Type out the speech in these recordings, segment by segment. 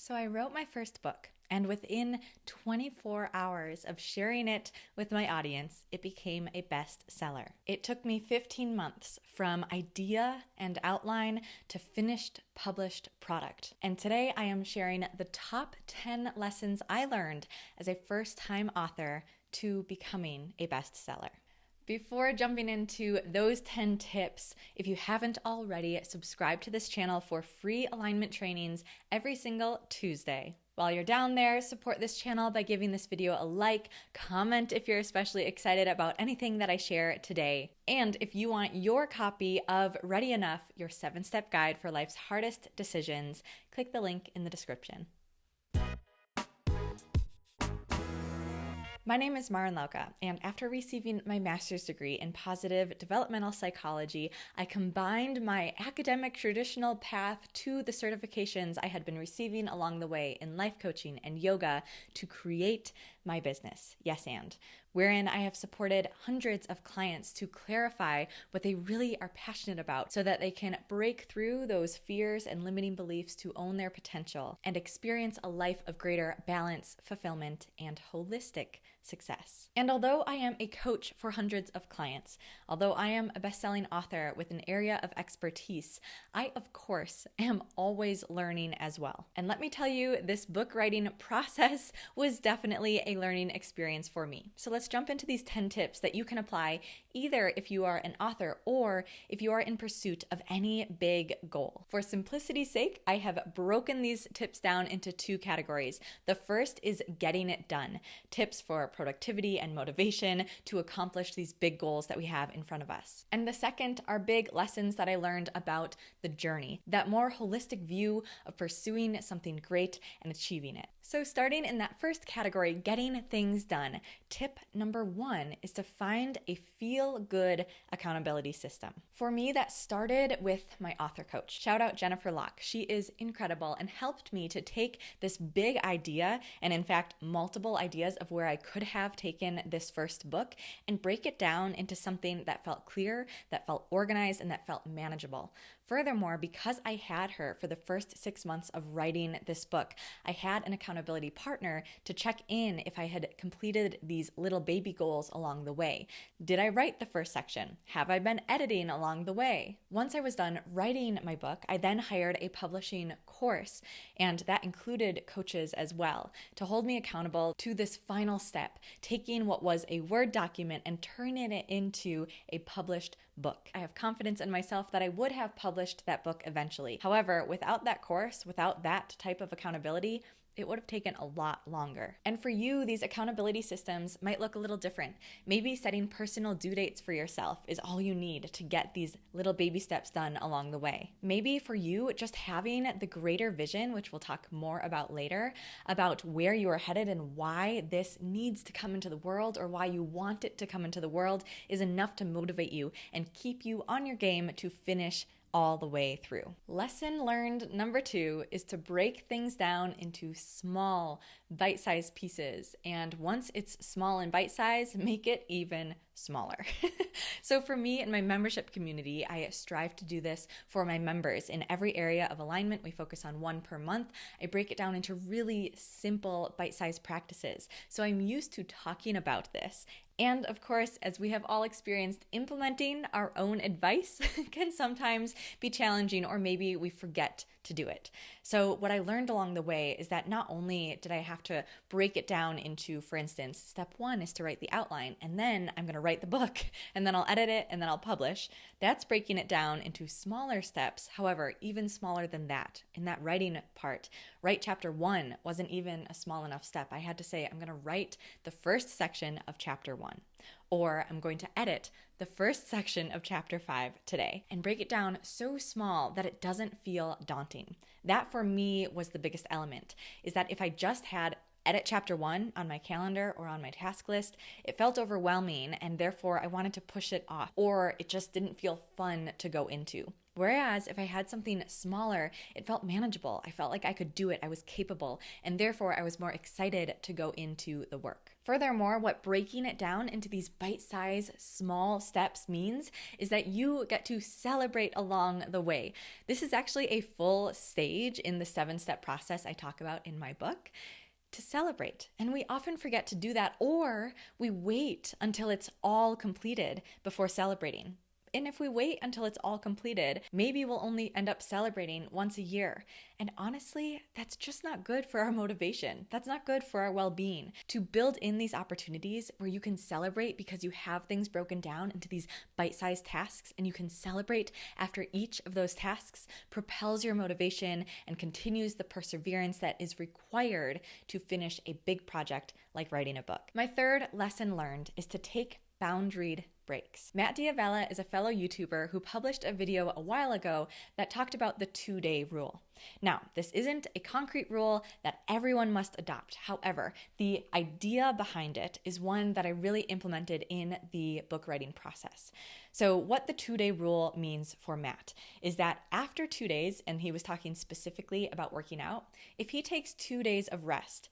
So I wrote my first book, and within 24 hours of sharing it with my audience, it became a bestseller. It took me 15 months from idea and outline to finished published product. And today I am sharing the top 10 lessons I learned as a first-time author to becoming a bestseller. Before jumping into those 10 tips, if you haven't already, subscribe to this channel for free alignment trainings every single Tuesday. While you're down there, support this channel by giving this video a like, comment if you're especially excited about anything that I share today. And if you want your copy of Ready Enough, your 7-step guide for life's hardest decisions, click the link in the description. My name is Maren Lauka, and after receiving my master's degree in positive developmental psychology, I combined my academic traditional path to the certifications I had been receiving along the way in life coaching and yoga to create my business, Yes And, wherein I have supported hundreds of clients to clarify what they really are passionate about so that they can break through those fears and limiting beliefs to own their potential and experience a life of greater balance, fulfillment, and holistic success. And although I am a coach for hundreds of clients, although I am a best-selling author with an area of expertise, I, of course, am always learning as well. And let me tell you, this book writing process was definitely a learning experience for me. So let's jump into these 10 tips that you can apply either if you are an author or if you are in pursuit of any big goal. For simplicity's sake, I have broken these tips down into 2 categories. The first is getting it done. Tips for productivity and motivation to accomplish these big goals that we have in front of us. And the second are big lessons that I learned about the journey, that more holistic view of pursuing something great and achieving it. So starting in that first category, getting things done, tip number 1 is to find a feel-good accountability system. For me, that started with my author coach. Shout out Jennifer Locke. She is incredible and helped me to take this big idea, and in fact, multiple ideas of where I could have taken this first book and break it down into something that felt clear, that felt organized, and that felt manageable. Furthermore, because I had her for the first 6 months of writing this book, I had an accountability partner to check in if I had completed these little baby goals along the way. Did I write the first section? Have I been editing along the way? Once I was done writing my book, I then hired a publishing course, and that included coaches as well, to hold me accountable to this final step, taking what was a Word document and turning it into a published book. I have confidence in myself that I would have published that book eventually. However, without that course, without that type of accountability, it would have taken a lot longer. And for you, these accountability systems might look a little different. Maybe setting personal due dates for yourself is all you need to get these little baby steps done along the way. Maybe for you, just having the greater vision, which we'll talk more about later, about where you are headed and why this needs to come into the world or why you want it to come into the world is enough to motivate you and keep you on your game to finish all the way through. Lesson learned number 2 is to break things down into small, bite-sized pieces. And once it's small and bite-sized, make it even smaller. So for me in my membership community, I strive to do this for my members. In every area of alignment, we focus on 1 per month. I break it down into really simple, bite-sized practices. So I'm used to talking about this. And of course, as we have all experienced, implementing our own advice can sometimes be challenging, or maybe we forget to do it. So what I learned along the way is that not only did I have to break it down into, for instance, step 1 is to write the outline, and then I'm going to write the book, and then I'll edit it, and then I'll publish. That's breaking it down into smaller steps. However, even smaller than that, in that writing part, write chapter 1 wasn't even a small enough step. I had to say, I'm going to write the first section of chapter 1. Or I'm going to edit the first section of chapter 5 today and break it down so small that it doesn't feel daunting. That for me was the biggest element, is that if I just had edit chapter 1 on my calendar or on my task list, it felt overwhelming and therefore I wanted to push it off, or it just didn't feel fun to go into. Whereas if I had something smaller, it felt manageable. I felt like I could do it. I was capable. And therefore, I was more excited to go into the work. Furthermore, what breaking it down into these bite-sized small steps means is that you get to celebrate along the way. This is actually a full stage in the 7-step process I talk about in my book, to celebrate. And we often forget to do that, or we wait until it's all completed before celebrating. And if we wait until it's all completed, maybe we'll only end up celebrating once a year. And honestly, that's just not good for our motivation. That's not good for our well-being. To build in these opportunities where you can celebrate because you have things broken down into these bite-sized tasks, and you can celebrate after each of those tasks, propels your motivation and continues the perseverance that is required to finish a big project like writing a book. My third lesson learned is to take boundaried breaks. Matt Diavella is a fellow YouTuber who published a video a while ago that talked about the 2-day rule. Now, this isn't a concrete rule that everyone must adopt. However, the idea behind it is one that I really implemented in the book writing process. So what the 2-day rule means for Matt is that after 2 days, and he was talking specifically about working out, if he takes 2 days of rest,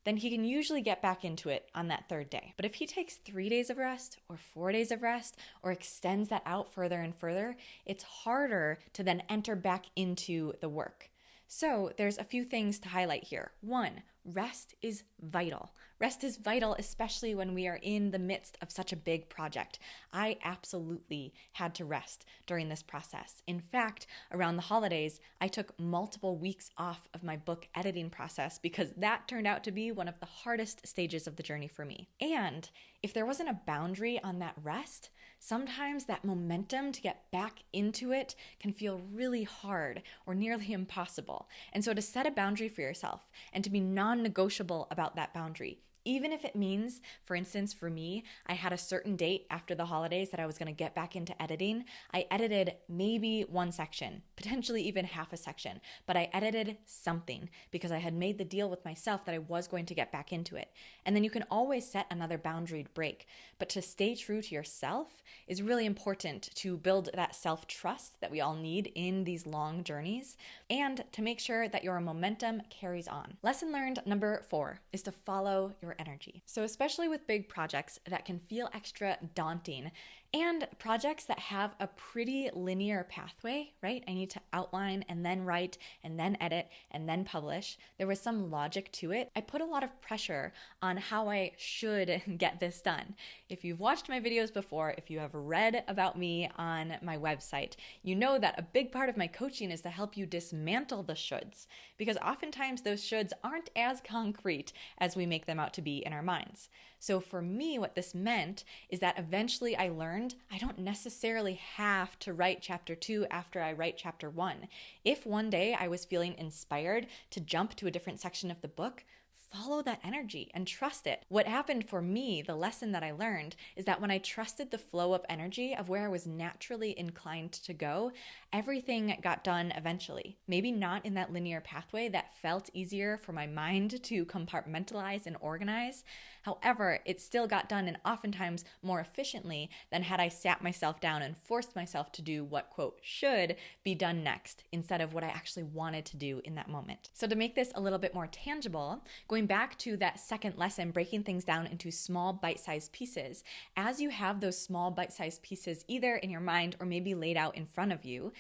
then he can usually get back into it on that 3rd day. But if he takes 3 days of rest or 4 days of rest or extends that out further and further, it's harder to then enter back into the work. So there's a few things to highlight here. 1, rest is vital. Rest is vital, especially when we are in the midst of such a big project. I absolutely had to rest during this process. In fact, around the holidays, I took multiple weeks off of my book editing process because that turned out to be one of the hardest stages of the journey for me. And if there wasn't a boundary on that rest, sometimes that momentum to get back into it can feel really hard or nearly impossible. And so to set a boundary for yourself and to be non-negotiable about that boundary, even if it means, for instance, for me, I had a certain date after the holidays that I was going to get back into editing. I edited maybe one section, potentially even half a section, but I edited something because I had made the deal with myself that I was going to get back into it. And then you can always set another boundaried break. But to stay true to yourself is really important to build that self-trust that we all need in these long journeys and to make sure that your momentum carries on. Lesson learned number 4 is to follow your energy. So especially with big projects that can feel extra daunting and projects that have a pretty linear pathway, right? I need to outline and then write and then edit and then publish. There was some logic to it. I put a lot of pressure on how I should get this done. If you've watched my videos before, if you have read about me on my website, you know that a big part of my coaching is to help you dismantle the shoulds, because oftentimes those shoulds aren't as concrete as we make them out to be in our minds. So for me, what this meant is that eventually I learned I don't necessarily have to write chapter 2 after I write chapter 1. If one day I was feeling inspired to jump to a different section of the book, follow that energy and trust it. What happened for me, the lesson that I learned, is that when I trusted the flow of energy of where I was naturally inclined to go, everything got done eventually. Maybe not in that linear pathway that felt easier for my mind to compartmentalize and organize. However, it still got done, and oftentimes more efficiently than had I sat myself down and forced myself to do what, quote, should be done next instead of what I actually wanted to do in that moment. So to make this a little bit more tangible, going back to that second lesson, breaking things down into small bite-sized pieces, as you have those small bite-sized pieces either in your mind or maybe laid out in front of you,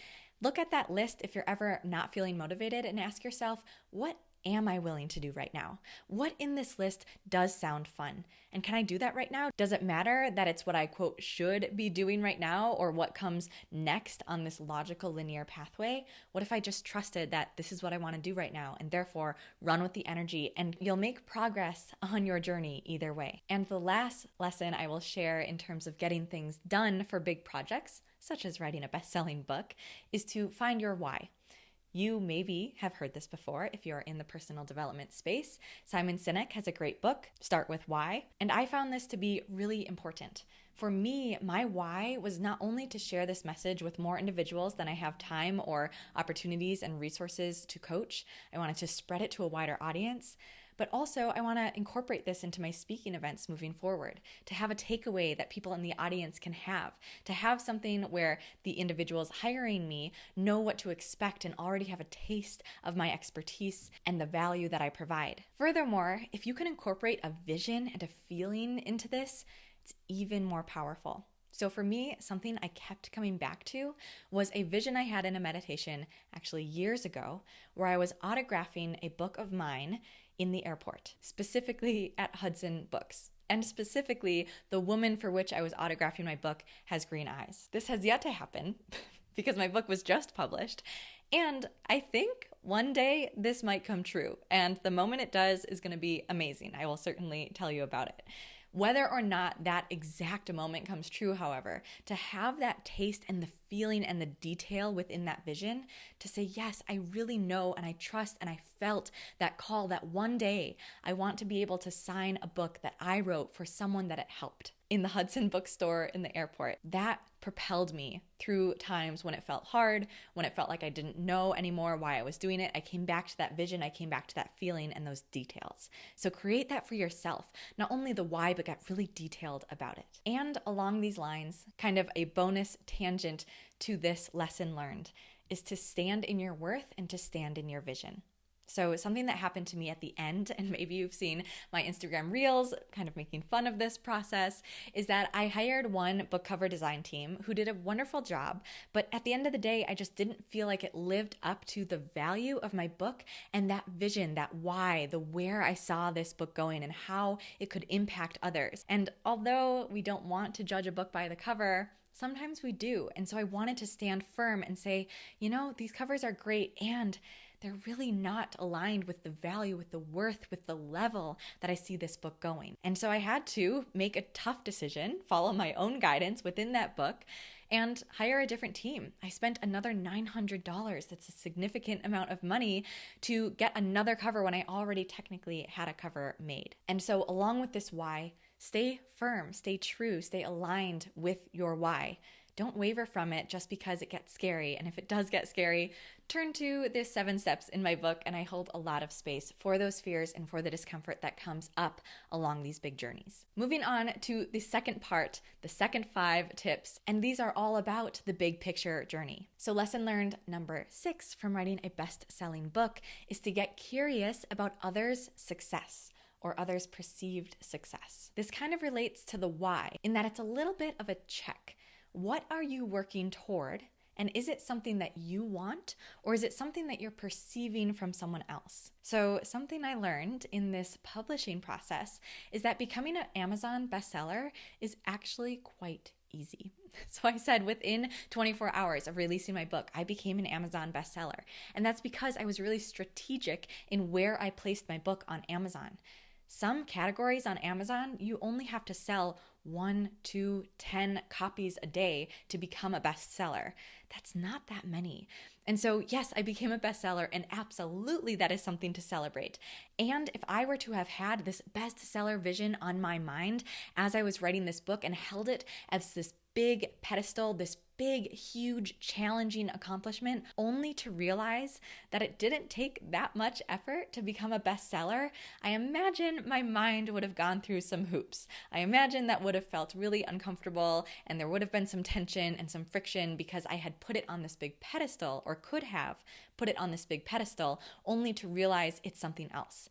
look at that list if you're ever not feeling motivated and ask yourself, what am I willing to do right now? What in this list does sound fun? And can I do that right now? Does it matter that it's what I, quote, should be doing right now or what comes next on this logical linear pathway? What if I just trusted that this is what I want to do right now and therefore run with the energy, and you'll make progress on your journey either way. And the last lesson I will share in terms of getting things done for big projects, such as writing a best-selling book, is to find your why. You maybe have heard this before if you're in the personal development space. Simon Sinek has a great book, Start With Why, and I found this to be really important. For me, my why was not only to share this message with more individuals than I have time or opportunities and resources to coach. I wanted to spread it to a wider audience. But also, I want to incorporate this into my speaking events moving forward, to have a takeaway that people in the audience can have, to have something where the individuals hiring me know what to expect and already have a taste of my expertise and the value that I provide. Furthermore, if you can incorporate a vision and a feeling into this, it's even more powerful. So for me, something I kept coming back to was a vision I had in a meditation actually years ago, where I was autographing a book of mine in the airport, specifically at Hudson Books. And specifically, the woman for which I was autographing my book has green eyes. This has yet to happen because my book was just published. And I think one day this might come true. And the moment it does is going to be amazing. I will certainly tell you about it. Whether or not that exact moment comes true, however, to have that taste and the feeling and the detail within that vision, to say, yes, I really know and I trust and I felt that call that one day I want to be able to sign a book that I wrote for someone that it helped in the Hudson bookstore in the airport. That propelled me through times when it felt hard, when it felt like I didn't know anymore why I was doing it. I came back to that vision, I came back to that feeling and those details. So create that for yourself, not only the why, but get really detailed about it. And along these lines, kind of a bonus tangent to this lesson learned is to stand in your worth and to stand in your vision. So something that happened to me at the end, and maybe you've seen my Instagram reels kind of making fun of this process, is that I hired one book cover design team who did a wonderful job, but at the end of the day, I just didn't feel like it lived up to the value of my book and that vision, that why, the where I saw this book going and how it could impact others. And although we don't want to judge a book by the cover, sometimes we do. And so I wanted to stand firm and say, these covers are great and they're really not aligned with the value, with the worth, with the level that I see this book going. And so I had to make a tough decision, follow my own guidance within that book, and hire a different team. I spent another $900. That's a significant amount of money to get another cover when I already technically had a cover made. And so along with this why, stay firm, stay true, stay aligned with your why. Don't waver from it just because it gets scary. And if it does get scary, turn to the 7 steps in my book, and I hold a lot of space for those fears and for the discomfort that comes up along these big journeys. Moving on to the second part, the second 5 tips, and these are all about the big picture journey. So lesson learned number 6 from writing a best-selling book is to get curious about others' success or others' perceived success. This kind of relates to the why in that it's a little bit of a check. What are you working toward? And is it something that you want, or is it something that you're perceiving from someone else? So something I learned in this publishing process is that becoming an Amazon bestseller is actually quite easy. So I said within 24 hours of releasing my book, I became an Amazon bestseller. And that's because I was really strategic in where I placed my book on Amazon. Some categories on Amazon, you only have to sell 1, 2, 10 copies a day to become a bestseller. That's not that many. And so, yes, I became a bestseller, and absolutely that is something to celebrate. And if I were to have had this bestseller vision on my mind as I was writing this book and held it as this big pedestal, this big, huge, challenging accomplishment, only to realize that it didn't take that much effort to become a bestseller, I imagine my mind would have gone through some hoops. I imagine that would have felt really uncomfortable, and there would have been some tension and some friction because I had put it on this big pedestal, or could have put it on this big pedestal, only to realize it's something else.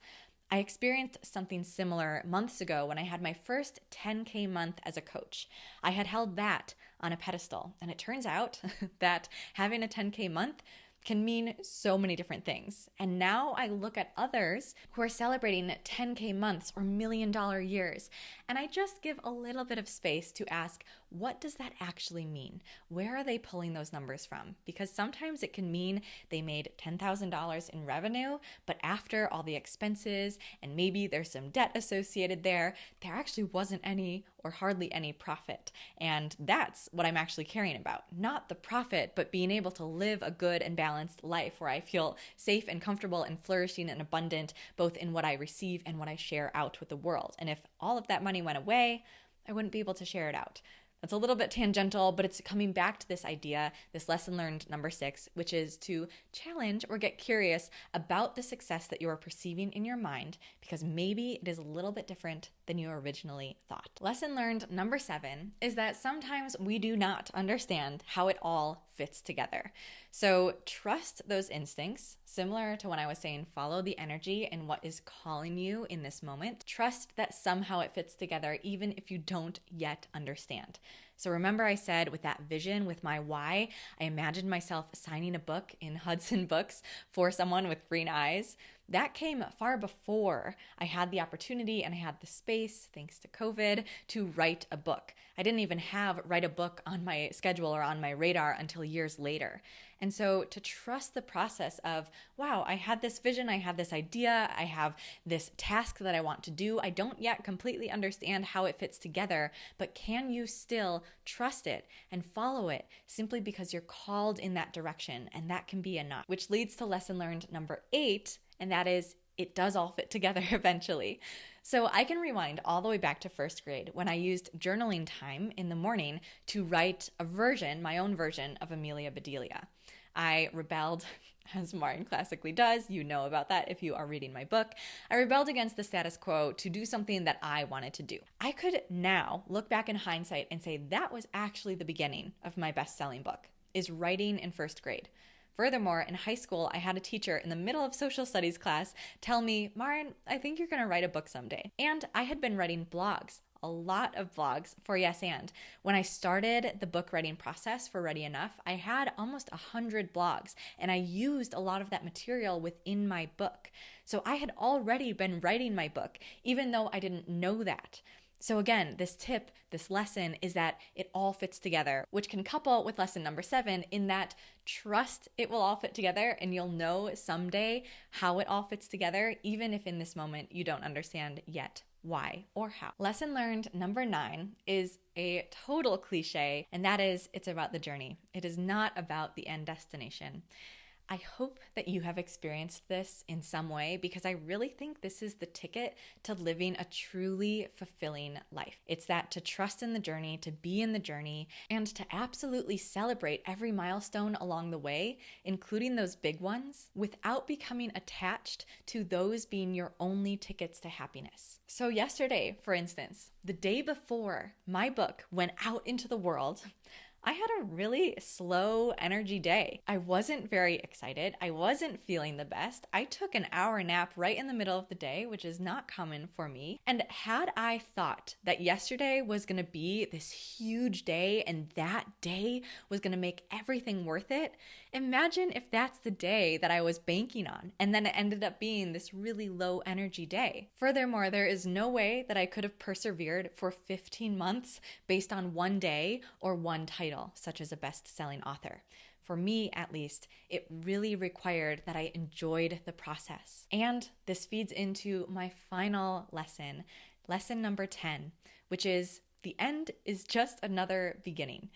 I experienced something similar months ago when I had my first 10K month as a coach. I had held that on a pedestal, and it turns out that having a 10K month can mean so many different things. And now I look at others who are celebrating 10K months or $1 million years, and I just give a little bit of space to ask, what does that actually mean? Where are they pulling those numbers from? Because sometimes it can mean they made $10,000 in revenue, but after all the expenses and maybe there's some debt associated there actually wasn't any or hardly any profit. And that's what I'm actually caring about. Not the profit, but being able to live a good and balanced life where I feel safe and comfortable and flourishing and abundant, both in what I receive and what I share out with the world. And if all of that money went away, I wouldn't be able to share it out. That's a little bit tangential, but it's coming back to this idea, this lesson learned number 6, which is to challenge or get curious about the success that you are perceiving in your mind, because maybe it is a little bit different than you originally thought. Lesson learned number 7 is that sometimes we do not understand how it all fits together. So trust those instincts, similar to when I was saying follow the energy and what is calling you in this moment. Trust that somehow it fits together even if you don't yet understand. So remember I said with that vision, with my why, I imagined myself signing a book in Hudson Books for someone with green eyes. That came far before I had the opportunity and I had the space, thanks to COVID, to write a book. I didn't even have write a book on my schedule or on my radar until years later. And so to trust the process of, wow, I had this vision, I had this idea, I have this task that I want to do. I don't yet completely understand how it fits together, but can you still trust it and follow it simply because you're called in that direction? And that can be enough, which leads to lesson learned number 8, and that is it does all fit together eventually. So I can rewind all the way back to first grade when I used journaling time in the morning to write a version, my own version of Amelia Bedelia. I rebelled, as Martin classically does. You know about that if you are reading my book. I rebelled against the status quo to do something that I wanted to do. I could now look back in hindsight and say that was actually the beginning of my best-selling book, is writing in first grade. Furthermore, in high school, I had a teacher in the middle of social studies class tell me, Marin, I think you're going to write a book someday. And I had been writing blogs, a lot of blogs for Yes And. When I started the book writing process for Ready Enough, I had almost 100 blogs, and I used a lot of that material within my book. So I had already been writing my book, even though I didn't know that. So again, this tip, this lesson is that it all fits together, which can couple with lesson number 7 in that trust it will all fit together and you'll know someday how it all fits together, even if in this moment you don't understand yet why or how. Lesson learned number 9 is a total cliche, and that is it's about the journey. It is not about the end destination. I hope that you have experienced this in some way because I really think this is the ticket to living a truly fulfilling life. It's that to trust in the journey, to be in the journey, and to absolutely celebrate every milestone along the way, including those big ones, without becoming attached to those being your only tickets to happiness. So yesterday, for instance, the day before my book went out into the world, I had a really slow energy day. I wasn't very excited. I wasn't feeling the best. I took an hour nap right in the middle of the day, which is not common for me. And had I thought that yesterday was going to be this huge day and that day was going to make everything worth it, imagine if that's the day that I was banking on and then it ended up being this really low energy day. Furthermore, there is no way that I could have persevered for 15 months based on one day or one title, such as a best-selling author. For me, at least, it really required that I enjoyed the process. And this feeds into my final lesson, lesson number 10, which is the end is just another beginning.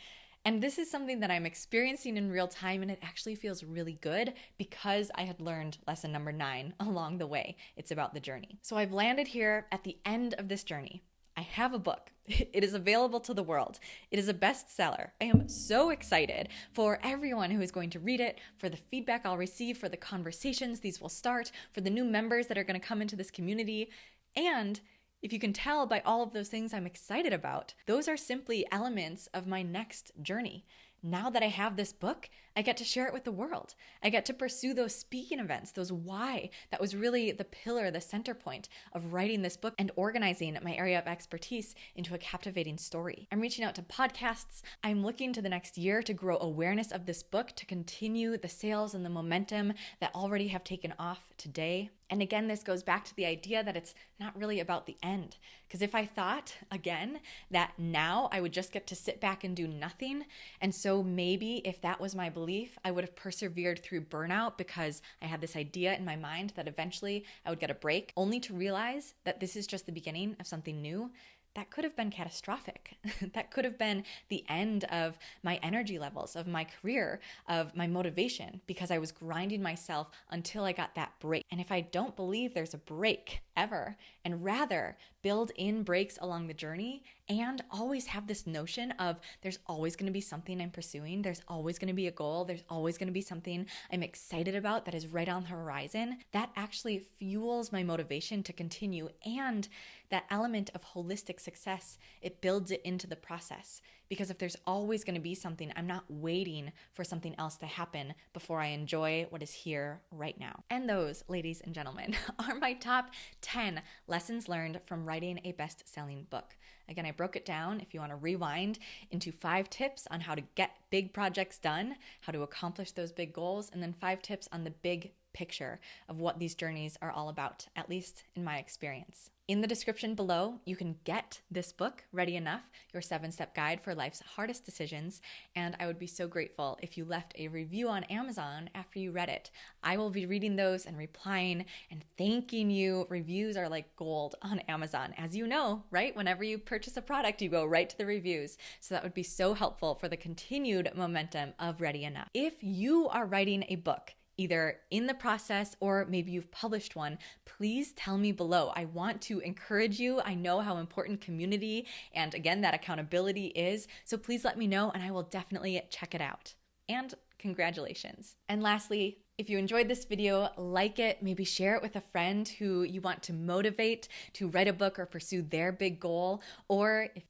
And this is something that I'm experiencing in real time, and it actually feels really good because I had learned lesson number 9 along the way. It's about the journey. So I've landed here at the end of this journey. I have a book. It is available to the world. It is a bestseller. I am so excited for everyone who is going to read it, for the feedback I'll receive, for the conversations these will start, for the new members that are going to come into this community. And if you can tell by all of those things I'm excited about, those are simply elements of my next journey. Now that I have this book, I get to share it with the world. I get to pursue those speaking events, those why. That was really the pillar, the center point of writing this book and organizing my area of expertise into a captivating story. I'm reaching out to podcasts. I'm looking to the next year to grow awareness of this book, to continue the sales and the momentum that already have taken off today. And again, this goes back to the idea that it's not really about the end. Because if I thought, again, that now I would just get to sit back and do nothing, and so maybe if that was my belief, I would have persevered through burnout because I had this idea in my mind that eventually I would get a break, only to realize that this is just the beginning of something new. That could have been catastrophic. That could have been the end of my energy levels, of my career, of my motivation, because I was grinding myself until I got that break. And if I don't believe there's a break ever, and rather build in breaks along the journey and always have this notion of there's always going to be something I'm pursuing. There's always going to be a goal. There's always going to be something I'm excited about that is right on the horizon. That actually fuels my motivation to continue, and that element of holistic success, it builds it into the process. Because if there's always going to be something, I'm not waiting for something else to happen before I enjoy what is here right now. And those, ladies and gentlemen, are my top 10 lessons learned from writing a best-selling book. Again, I broke it down, if you want to rewind, into 5 tips on how to get big projects done, how to accomplish those big goals, and then 5 tips on the big picture of what these journeys are all about, at least in my experience. In the description below, you can get this book, Ready Enough, your 7-step guide for life's hardest decisions, and I would be so grateful if you left a review on Amazon after you read it. I will be reading those and replying and thanking you. Reviews are like gold on Amazon, as you know, right? Whenever you purchase a product, you go right to the reviews. So that would be so helpful for the continued momentum of Ready Enough. If you are writing a book, either in the process or maybe you've published one, please tell me below. I want to encourage you. I know how important community and, again, that accountability is. So please let me know and I will definitely check it out. And congratulations. And lastly, if you enjoyed this video, like it, maybe share it with a friend who you want to motivate to write a book or pursue their big goal,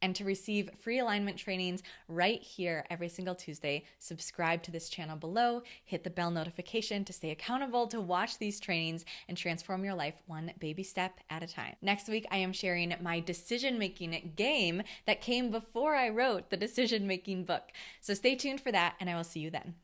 and to receive free alignment trainings right here every single Tuesday. Subscribe to this channel below, hit the bell notification to stay accountable to watch these trainings and transform your life one baby step at a time. Next week, I am sharing my decision-making game that came before I wrote the decision-making book. So stay tuned for that, and I will see you then.